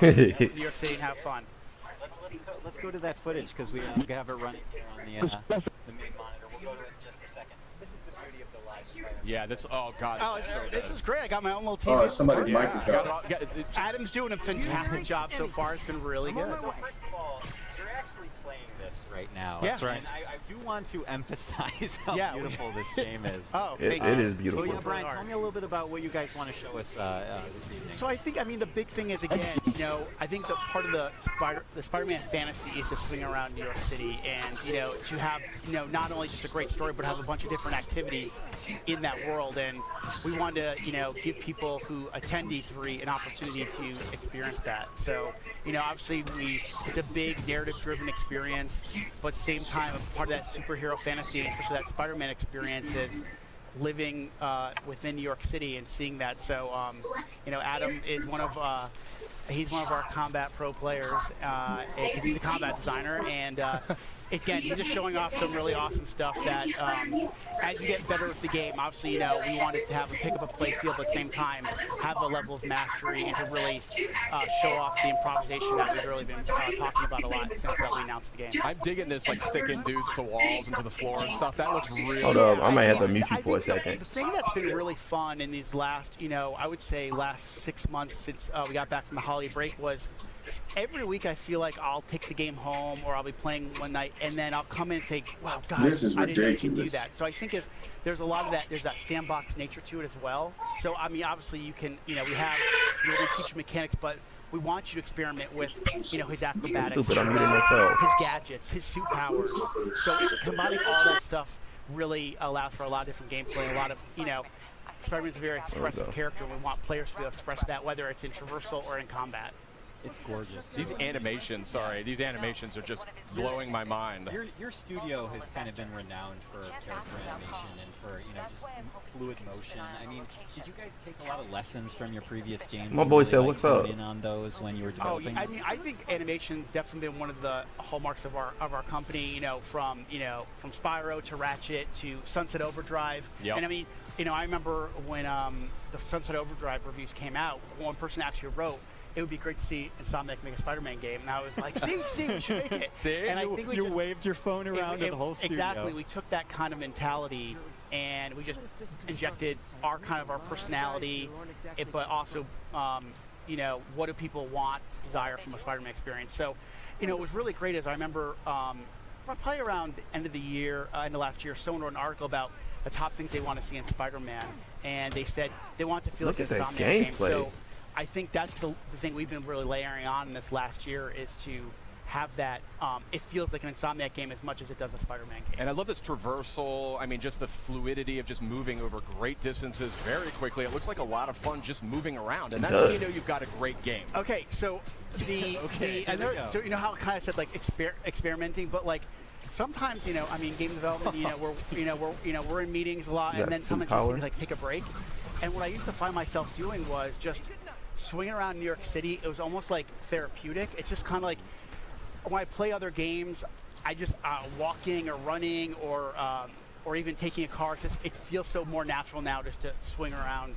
New York City and have fun. Let's go to that footage because we have it running here on the main monitor. We'll go to it in just a second. This is the beauty of the live environment. Yeah, this. Oh God. Oh, this is great. I got my own little TV. Oh, somebody's mic is Yeah, up. Adam's doing a fantastic job so far. It's been really good. So first of all, you're actually playing this right now. Yeah. That's right. And I do want to emphasize how Yeah, beautiful this game is. Oh, It thank you. is beautiful. So yeah, Brian, tell me a little bit about what you guys want to show us this evening. So I think, I mean, the big thing is, again, I think that part of the Spider-Man fantasy is to swing around New York City and, to have, not only just a great story, but have a bunch of different activities in that world. And we wanted to, give people who attend E3 an opportunity to experience that. So, obviously it's a big narrative-driven experience, but at the same time, part of that superhero fantasy, especially that Spider-Man experience, is living within New York City and seeing that. So, Adam is he's one of our combat pro players. He's a combat designer, and again, he's just showing off some really awesome stuff that as you get better with the game, obviously, we wanted to have him pick up a play field, but at the same time, have a level of mastery and to really show off the improvisation that we've really been talking about a lot since we announced the game. I'm digging this, like sticking dudes to walls and to the floor and stuff. That looks really. Hold up, I might have to mute you for a second. The thing that's been really fun in these last, I would say last 6 months since we got back from the holiday break was every week I feel like I'll take the game home or I'll be playing one night and then I'll come in and say, wow, guys, This is I didn't know you could do ridiculous. that. So I think there's a lot of that, there's that sandbox nature to it as well. So, I mean, obviously you can, we have, we teach mechanics, but we want you to experiment with, his acrobatics, Stupid, I'm muting myself. his gadgets, his suit powers. So combining all that stuff really allows for a lot of different gameplay, a lot of, Spider-Man's a very expressive character. We want players to be able to express that, whether it's in traversal or in combat. It's gorgeous. These animations, these animations are just blowing my mind. Your studio has kind of been renowned for character animation and for just fluid motion. I mean, did you guys take a lot of lessons from your previous games? My and boy really, said, like, "What's hone up?" in on those when you were developing? I mean, I think animation's definitely been one of the hallmarks of our company. From Spyro to Ratchet to Sunset Overdrive. Yep. And I mean, I remember when the Sunset Overdrive reviews came out, one person actually wrote, it would be great to see Insomniac make a Spider-Man game. And I was like, see, we should make it. See? And I think we you just waved your phone around to the whole studio. Exactly. We took that kind of mentality and we just injected our personality, but also, what do people want, desire from a Spider-Man experience. So, it was really great as I remember probably around the end of the year, end of last year, someone wrote an article about the top things they want to see in Spider-Man. And they said they want to feel Look like at an that Insomniac game. gameplay. So I think that's the thing we've been really layering on in this last year is to have that, it feels like an Insomniac game as much as it does a Spider-Man game. And I love this traversal. I mean, just the fluidity of just moving over great distances very quickly. It looks like a lot of fun just moving around. And that's when you've got a great game. Okay, so so how I kind of said like experimenting, but like sometimes game development, we're in meetings a lot, and then sometimes you like take a break. And what I used to find myself doing was just swinging around New York City. It was almost like therapeutic. It's just kind of like when I play other games, I just walking or running or even taking a car. It feels so more natural now just to swing around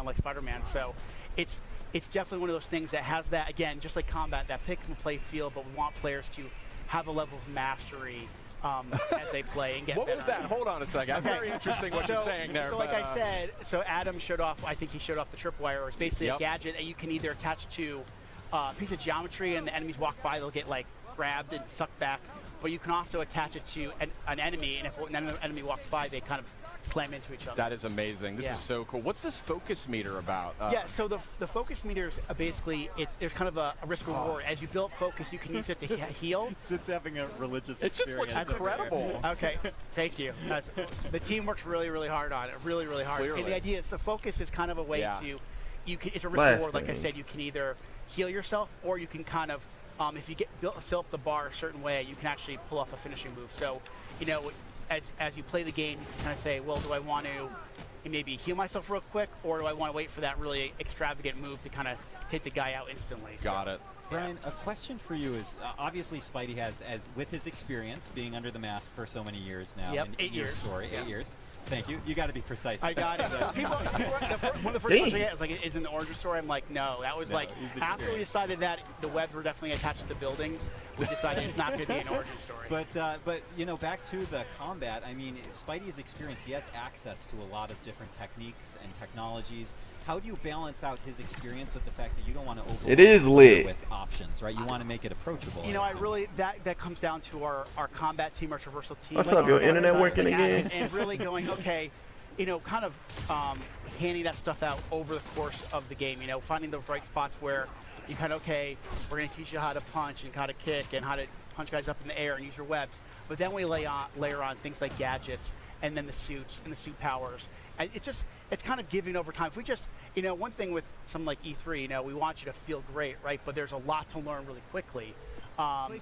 like Spider-Man. So it's definitely one of those things that has that, again, just like combat, that pick and play feel, but we want players to have a level of mastery as they play and get What better. was that? Hold on a second. Okay. Very interesting what you're saying there. So like I said, Adam showed off, I think he showed off the tripwire, or it's basically a gadget that you can either attach to a piece of geometry and the enemies walk by, they'll get like grabbed and sucked back, but you can also attach it to an enemy, and if an enemy walks by, they kind of slam into each other. That is amazing. This is so cool. What's this focus meter about? So the focus meter is basically, there's kind of a risk reward. As you build focus, you can use it to heal. Sid's having a religious It just looks experience. incredible. Okay, thank you. The team works really, really hard on it. Really, really hard. Clearly. And the idea is the focus is kind of a way to, it's a risk reward. Like I said, you can either heal yourself or you can kind of, if you fill up the bar a certain way, you can actually pull off a finishing move. So, as you play the game, you can kind of say, well, do I want to maybe heal myself real quick, or do I want to wait for that really extravagant move to kind of take the guy out instantly? Got it. Brian, a question for you is, obviously Spidey has, with his experience being under the mask for so many years now, Yep, in 8 your years. story, Yeah. 8 years, Thank you. You got to be precise. I got it. One of the first questions I get is like, is it an origin story? I'm like, no. That was No, like he's after we experienced. decided that the webs were definitely attached to the buildings, we decided it's not going to be an origin story. But you know, back to the combat. I mean, Spidey's experience. He has access to a lot of different techniques and technologies. How do you balance out his experience with the fact that you don't want to overwhelm It is him lit. with options, right? You want to make it approachable. You know, I assume. really that comes down to our combat team, our traversal team. What's like, up, your our internet standard working design, again? And really going, okay, you know, kind of handing that stuff out over the course of the game. You know, finding those right spots where you kind of, okay, we're going to teach you how to punch and how to kick and how to punch guys up in the air and use your webs. But then we layer on things like gadgets and then the suits and the suit powers. And it's kind of giving over time. If we just, you know, one thing with something like E3, you know, we want you to feel great, right? But there's a lot to learn really quickly.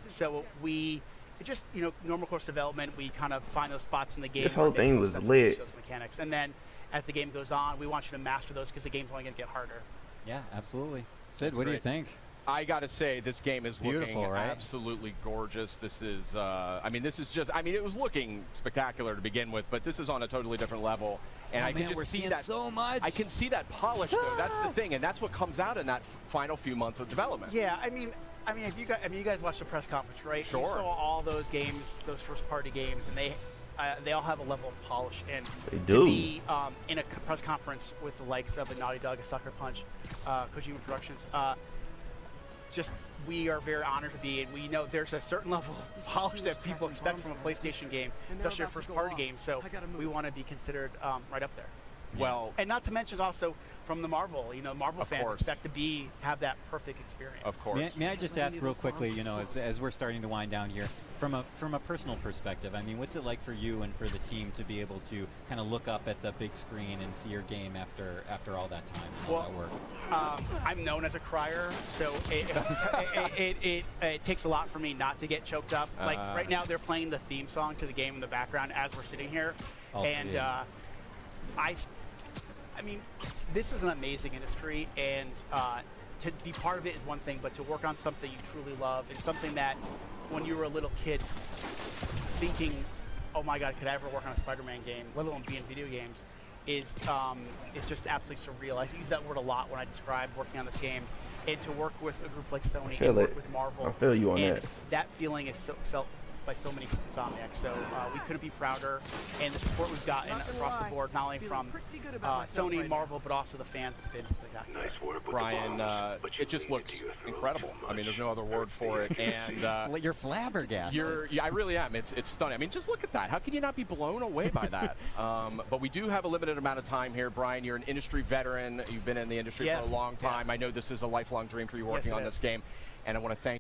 So it just, you know, normal course development, we kind of find those spots in the game. This where whole it makes thing most was sense to use lit. those mechanics. And then as the game goes on, we want you to master those because the game's only going to get harder. Yeah, absolutely. Sid, That's what do you great. think? I gotta say, this game is Beautiful, looking right? absolutely gorgeous. This is, I mean, this is just, I mean, it was looking spectacular to begin with, but this is on a totally different level. And Oh, I can man, just we're see seeing that so much. I can see that polish, though. That's the thing, and that's what comes out in that final few months of development. Yeah, I mean, if you guys watched the press conference, right? Sure. You saw all those games, those first-party games, and they all have a level of polish. And They to do. be in a press conference with the likes of a Naughty Dog, a Sucker Punch, Kojima Productions, just we are very honored to be, and we know there's a certain level of polish that people expect from a PlayStation game, especially a first-party game. So we want to be considered right up there. Well, And not to mention also from the Marvel, you know, Marvel Of fans course. expect to have that perfect experience. of course. May I just ask real quickly, you know, as we're starting to wind down here, from a personal perspective, I mean, what's it like for you and for the team to be able to kind of look up at the big screen and see your game after all that time and all that work? I'm known as a crier, so it takes a lot for me not to get choked up. Like right now, they're playing the theme song to the game in the background as we're sitting here, Oh, and yeah. I mean, this is an amazing industry, and to be part of it is one thing, but to work on something you truly love and something that when you were a little kid thinking, oh my God, could I ever work on a Spider-Man game, let alone be in video games, is just absolutely surreal. I use that word a lot when I describe working on this game, and to work with a group like Sony feel and work it. with Marvel. I feel you on and that. that feeling is felt by so many Insomniacs, so we couldn't be prouder, and the support we've gotten across the board, not only from Sony, Marvel, but also the fans, has been spectacular. Brian, it just looks incredible. I mean, there's no other word for it. And You're flabbergasted. I really am. It's stunning. I mean, just look at that. How can you not be blown away by that? But we do have a limited amount of time here. Brian, you're an industry veteran. You've been in the industry Yes. for a long time. I know this is a lifelong dream for you working Yes, it on is. this game. And I want to thank